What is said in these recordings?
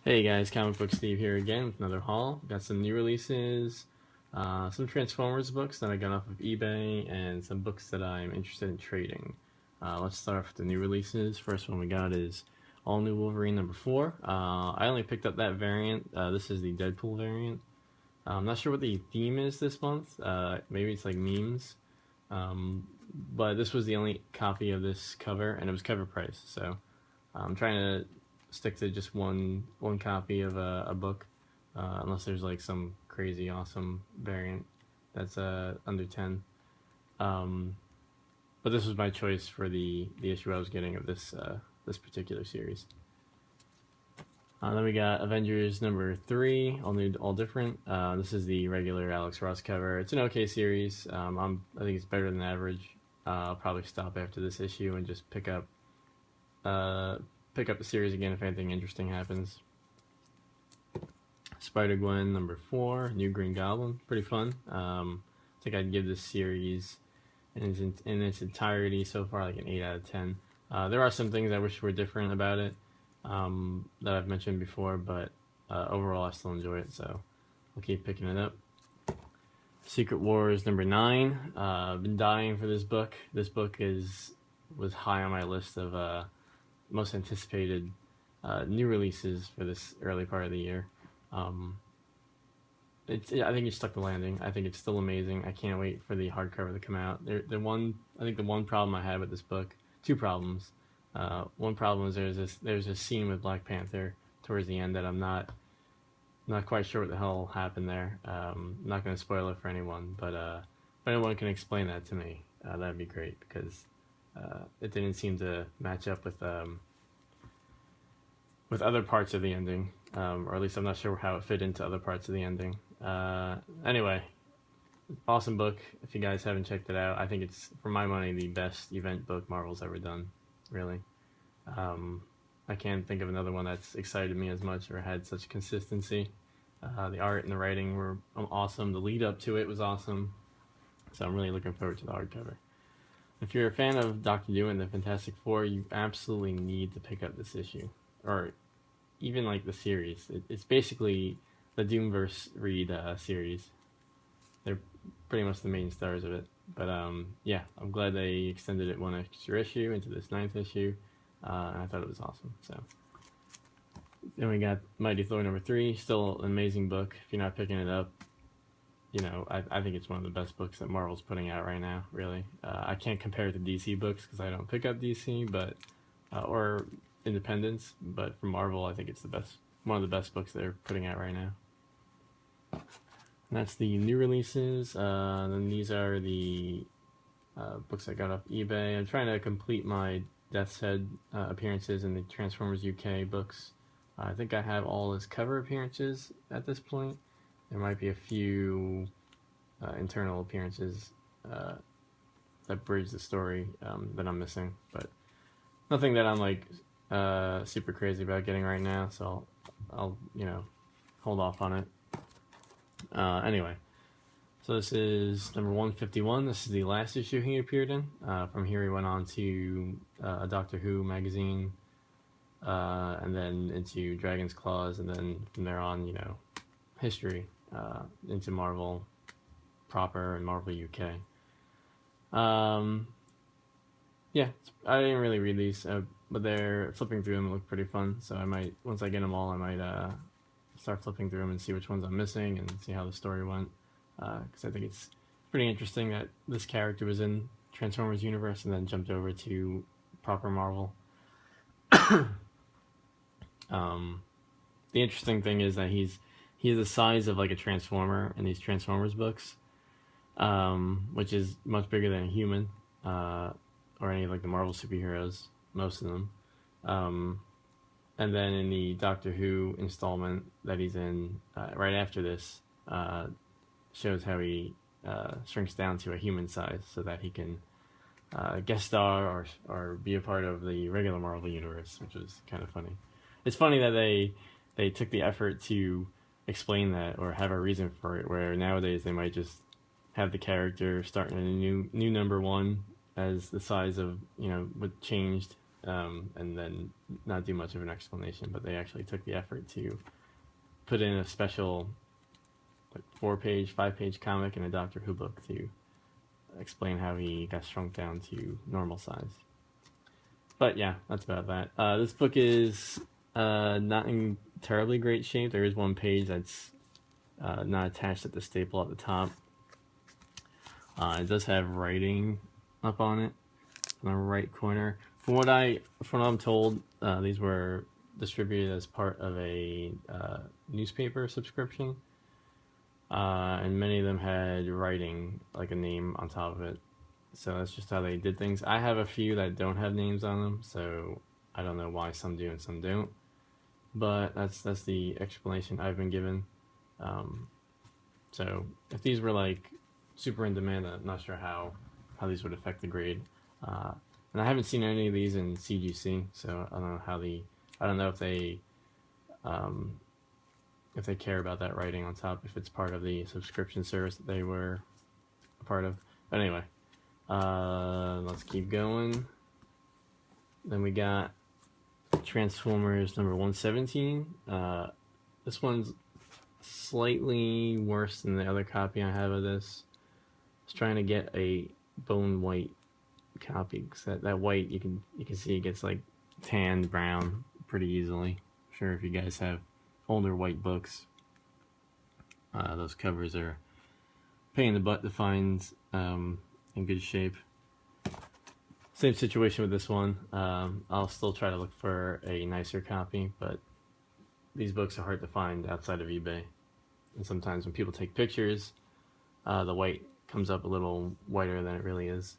Hey guys, Comic Book Steve here again with another haul. Got some new releases, some Transformers books that I got off of eBay, and some books that I'm interested in trading. Let's start off with the new releases. First one we got is All New Wolverine number 4. I only picked up that variant. This is the Deadpool variant. I'm not sure what the theme is this month. Maybe it's like memes. But this was the only copy of this cover, and it was cover price, so I'm trying to stick to just one copy of a book, unless there's like some crazy awesome variant that's under 10. But this was my choice for the issue I was getting of this this particular series. Then we got Avengers number 3, all new, all different. This is the regular Alex Ross cover. It's an okay series. I think it's better than average. I'll probably stop after this issue and just pick up the series again if anything interesting happens. Spider-Gwen number 4, New Green Goblin, pretty fun. I think I'd give this series in its entirety so far like an 8 out of 10. There are some things I wish were different about it that I've mentioned before, but overall I still enjoy it, so I'll keep picking it up. Secret Wars number 9. I've been dying for this book. This book was high on my list of most anticipated new releases for this early part of the year. I think it stuck the landing. I think it's still amazing. I can't wait for the hardcover to come out. I think the one problem I had with this book, two problems. One problem is there's a scene with Black Panther towards the end that I'm not quite sure what the hell happened there. I'm not going to spoil it for anyone, but if anyone can explain that to me, that'd be great, because it didn't seem to match up with other parts of the ending, or at least I'm not sure how it fit into other parts of the ending. Anyway, awesome book. If you guys haven't checked it out, I think it's, for my money, the best event book Marvel's ever done, really. I can't think of another one that's excited me as much or had such consistency. The art and the writing were awesome. The lead up to it was awesome. So I'm really looking forward to the hardcover. If you're a fan of Dr. Doom and the Fantastic Four, you absolutely need to pick up this issue, or even like the series. It's basically the Doomverse read series. They're pretty much the main stars of it. But yeah, I'm glad they extended it one extra issue into this 9th issue, and I thought it was awesome. So then we got Mighty Thor number 3, still an amazing book. If you're not picking it up, you know, I think it's one of the best books that Marvel's putting out right now, really. I can't compare it to DC books because I don't pick up DC, but or Independence, but for Marvel, I think it's one of the best books they're putting out right now. And that's the new releases. Then these are the books I got off eBay. I'm trying to complete my Death's Head appearances in the Transformers UK books. I think I have all his cover appearances at this point. There might be a few internal appearances that bridge the story that I'm missing, but nothing that I'm like super crazy about getting right now, so I'll hold off on it. Anyway, so this is number 151. This is the last issue he appeared in. From here he went on to a Doctor Who magazine, and then into Dragon's Claws, and then from there on, history, into Marvel proper and Marvel UK. Yeah, I didn't really read these, but they're flipping through them look pretty fun, so I might, once I get them all, I might start flipping through them and see which ones I'm missing and see how the story went, because I think it's pretty interesting that this character was in Transformers universe and then jumped over to proper Marvel. The interesting thing is that he's the size of like a Transformer in these Transformers books, which is much bigger than a human, or any of like the Marvel superheroes, most of them. And then in the Doctor Who installment that he's in right after this, shows how he shrinks down to a human size so that he can guest star or be a part of the regular Marvel universe, which was kind of funny. It's funny that they took the effort to explain that or have a reason for it, where nowadays they might just have the character starting in a new number 1 as the size of, what changed and then not do much of an explanation. But they actually took the effort to put in a special, like, 4-page, 5-page comic in a Doctor Who book to explain how he got shrunk down to normal size. But yeah, that's about that. This book is not in terribly great shape. There is one page that's not attached at the staple at the top. It does have writing up on it in the right corner. From what I'm told, these were distributed as part of a newspaper subscription, and many of them had writing, like a name on top of it. So that's just how they did things. I have a few that don't have names on them, so I don't know why some do and some don't. But that's the explanation I've been given. So if these were like super in demand, I'm not sure how these would affect the grade. And I haven't seen any of these in CGC, so I don't know I don't know if they care about that writing on top, if it's part of the subscription service that they were a part of. But anyway, let's keep going. Then we got Transformers number 117. This one's slightly worse than the other copy I have of this. I was trying to get a bone white copy, because that white you can see it gets like tanned brown pretty easily. I'm sure if you guys have older white books, those covers are a pain in the butt to find in good shape. Same situation with this one. I'll still try to look for a nicer copy, but these books are hard to find outside of eBay. And sometimes when people take pictures, the white comes up a little whiter than it really is.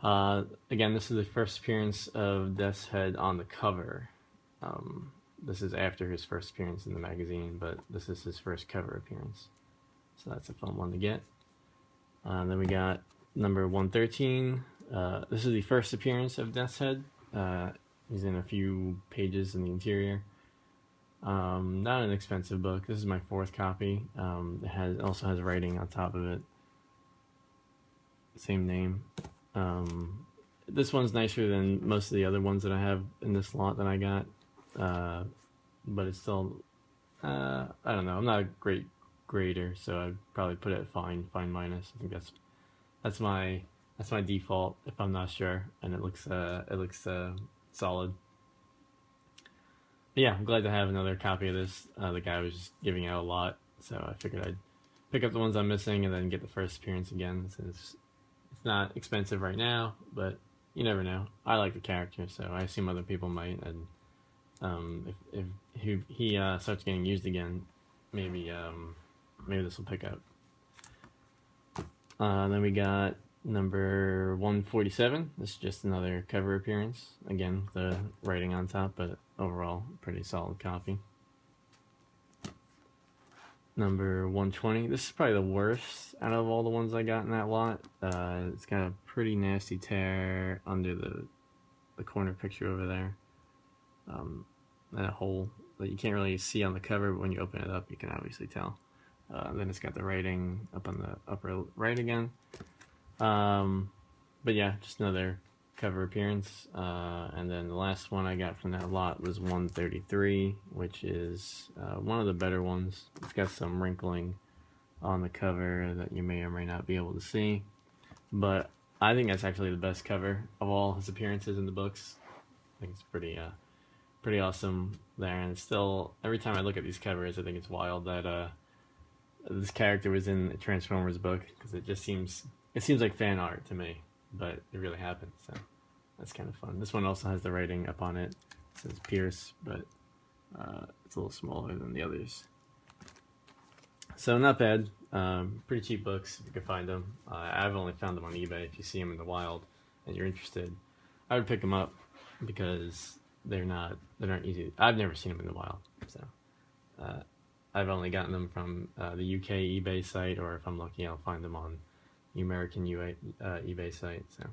Again, this is the first appearance of Death's Head on the cover. This is after his first appearance in the magazine, but this is his first cover appearance. So that's a fun one to get. Then we got number 113. This is the first appearance of Death's Head. He's in a few pages in the interior. Not an expensive book. This is my 4th copy. It also has writing on top of it. Same name. This one's nicer than most of the other ones that I have in this lot that I got. But it's still, I don't know. I'm not a great grader, so I'd probably put it at fine minus. I think that's my default if I'm not sure, and it looks solid. But yeah, I'm glad to have another copy of this. The guy was just giving out a lot, so I figured I'd pick up the ones I'm missing and then get the first appearance again, since it's not expensive right now, but you never know. I like the character, so I assume other people might, and if he starts getting used again, maybe this will pick up. Then we got number 147. This is just another cover appearance. Again, the writing on top, but overall, pretty solid copy. Number 120. This is probably the worst out of all the ones I got in that lot. It's got a pretty nasty tear under the corner picture over there. That hole that you can't really see on the cover, but when you open it up, you can obviously tell. Then it's got the writing up on the upper right again. But yeah, just another cover appearance. And then the last one I got from that lot was 133, which is one of the better ones. It's got some wrinkling on the cover that you may or may not be able to see, but I think that's actually the best cover of all his appearances in the books. I think it's pretty awesome there, and it's still, every time I look at these covers, I think it's wild that this character was in a Transformers book, because it seems like fan art to me, but it really happened, so that's kind of fun. This one also has the writing up on it. It says Pierce, but it's a little smaller than the others. So not bad. Pretty cheap books if you can find them. I've only found them on eBay. If you see them in the wild and you're interested, I would pick them up, because they're not easy. I've never seen them in the wild, so I've only gotten them from the UK eBay site, or if I'm lucky, I'll find them on the American eBay site. So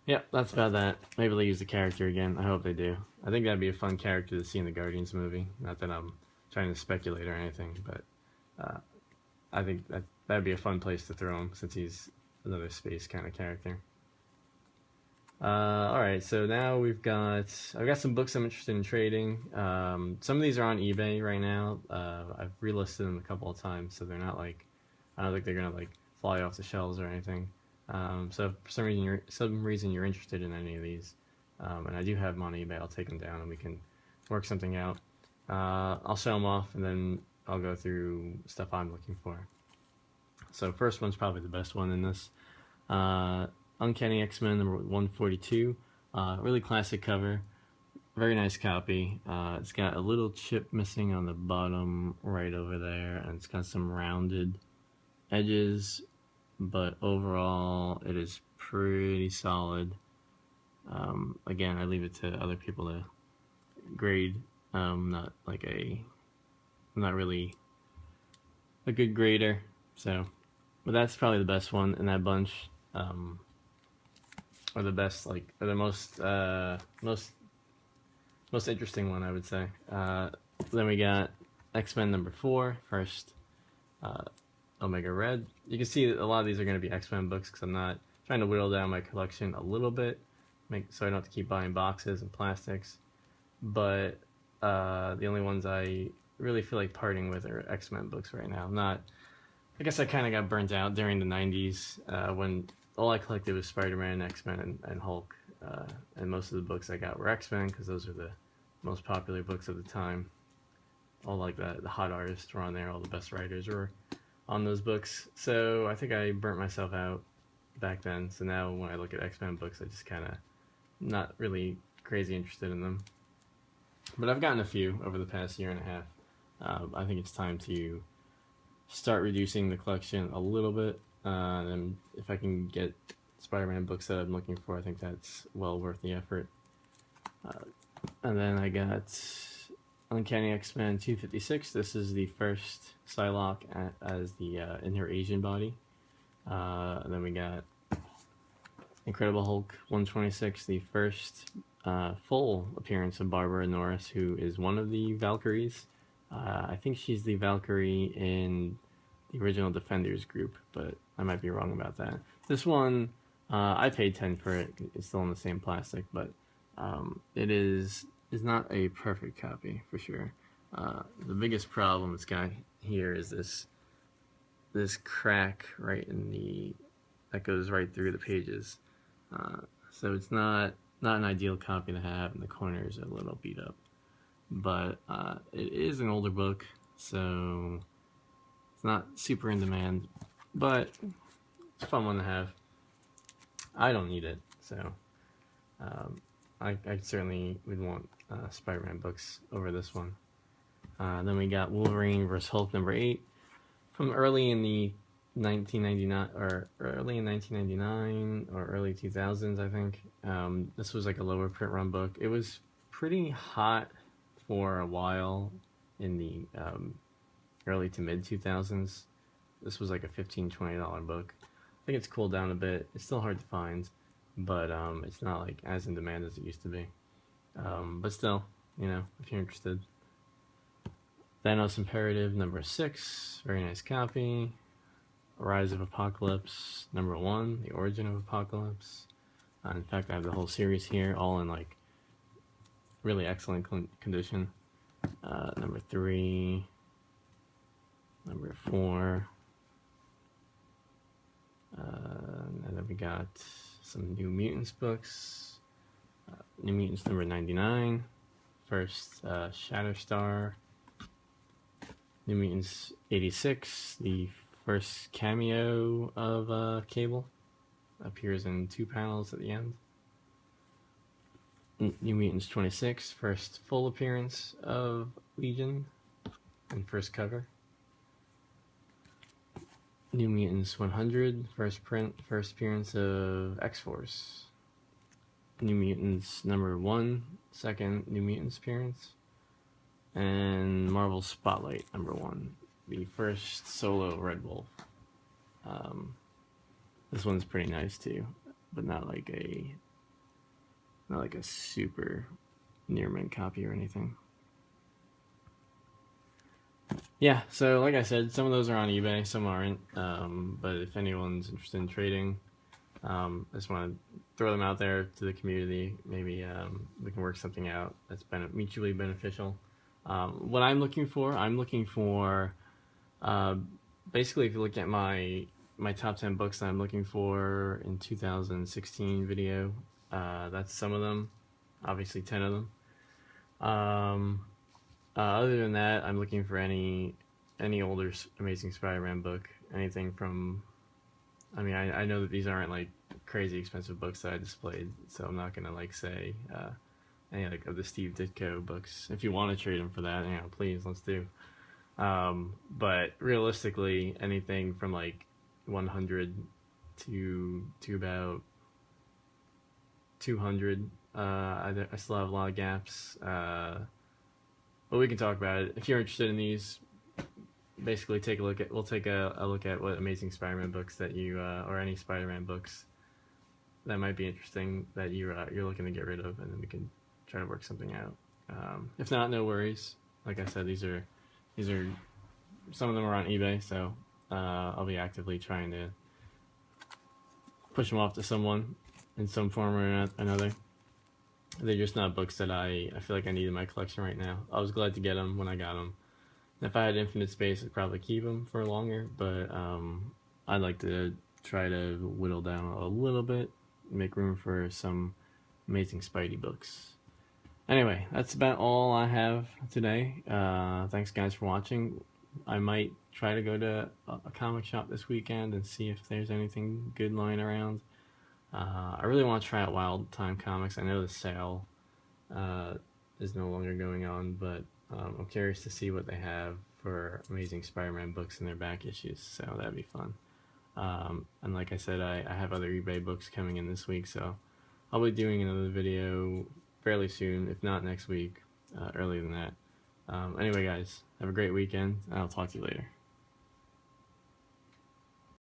yeah, that's about that. Maybe they'll use the character again. I hope they do. I think that'd be a fun character to see in the Guardians movie. Not that I'm trying to speculate or anything, but I think that'd be a fun place to throw him, since he's another space kind of character. Alright, so now I've got some books I'm interested in trading. Some of these are on eBay right now. I've relisted them a couple of times, so they're not like, I don't think they're gonna like fly off the shelves or anything. So if for some reason you're interested in any of these, and I do have them on eBay, I'll take them down and we can work something out. I'll show them off and then I'll go through stuff I'm looking for. So first one's probably the best one in this. Uncanny X-Men number 142. Really classic cover. Very nice copy. It's got a little chip missing on the bottom right over there, and it's got some rounded edges, but overall it is pretty solid. Again, I leave it to other people to grade. I'm not really a good grader, so, but that's probably the best one in that bunch. Or the best, or the most interesting one, I would say. Then we got X-Men number 4, first Omega Red. You can see that a lot of these are going to be X-Men books because I'm not trying to whittle down my collection a little bit, so I don't have to keep buying boxes and plastics. But the only ones I really feel like parting with are X-Men books right now. I guess I kind of got burnt out during the 90s when all I collected was Spider-Man, X-Men, and Hulk. And most of the books I got were X-Men because those are the most popular books of the time. All like the hot artists were on there, all the best writers were on those books. So I think I burnt myself out back then. So now when I look at X-Men books, I just kind of not really crazy interested in them. But I've gotten a few over the past year and a half. I think it's time to start reducing the collection a little bit. And if I can get Spider-Man books that I'm looking for, I think that's well worth the effort. And then I got Uncanny X-Men 256. This is the first Psylocke as the in her Asian body. And then we got Incredible Hulk 126, the first full appearance of Barbara Norris, who is one of the Valkyries. I think she's the Valkyrie in the original Defenders group, but I might be wrong about that. This one, I paid 10 for it. It's still in the same plastic, but it is not a perfect copy for sure. The biggest problem it's got here is this crack right that goes right through the pages. So it's not an ideal copy to have, and the corners are a little beat up. But it is an older book, so it's not super in demand, but it's a fun one to have. I don't need it, so I certainly would want Spider-Man books over this one. Then we got Wolverine vs. Hulk number 8 from early in 1999 or early 2000s, I think. This was like a lower print run book. It was pretty hot for a while in the early to mid 2000s. This was like a $15-$20 book. I think it's cooled down a bit. It's still hard to find, but it's not like as in demand as it used to be. But still, if you're interested. Thanos Imperative number 6, very nice copy. Rise of Apocalypse number 1, The Origin of Apocalypse. In fact, I have the whole series here, all in like really excellent condition. Number 3, number 4, and then we got some New Mutants books. New Mutants number 99, first Shatterstar. New Mutants 86, the first cameo of Cable, appears in 2 panels at the end. New Mutants 26, first full appearance of Legion, and first cover. New Mutants 100, first appearance of X-Force. New Mutants number 1, second New Mutants appearance. And Marvel Spotlight number 1, the first solo Red Wolf. This one's pretty nice too, but not like a super near mint copy or anything. Yeah, so like I said, some of those are on eBay, some aren't. But if anyone's interested in trading, I just want to throw them out there to the community. Maybe we can work something out that's mutually beneficial. What I'm looking for basically, if you look at my top 10 books that I'm looking for in 2016 video, that's some of them, obviously 10 of them. Other than that, I'm looking for any older Amazing Spider-Man book, anything from, I mean, I know that these aren't like crazy expensive books that I displayed, so I'm not gonna like say any like of the Steve Ditko books. If you want to trade them for that, you know, please, let's do. But realistically, anything from like 100 to about 200. I still have a lot of gaps, but we can talk about it. If you're interested in these, basically we'll take a look at what Amazing Spider-Man books that you or any Spider-Man books that might be interesting that you're looking to get rid of, and then we can try to work something out. If not, no worries. Like I said, these are some of them are on eBay, so I'll be actively trying to push them off to someone in some form or another. They're just not books that I feel like I need in my collection right now. I was glad to get them when I got them. If I had infinite space, I'd probably keep them for longer, but I'd like to try to whittle down a little bit, make room for some Amazing Spidey books. Anyway, that's about all I have today. Thanks guys for watching. I might try to go to a comic shop this weekend and see if there's anything good lying around. I really want to try out Wild Time Comics. I know the sale is no longer going on, but I'm curious to see what they have for Amazing Spider-Man books in their back issues, so that'd be fun. And like I said, I have other eBay books coming in this week, so I'll be doing another video fairly soon, if not next week, earlier than that. Anyway guys, have a great weekend, and I'll talk to you later.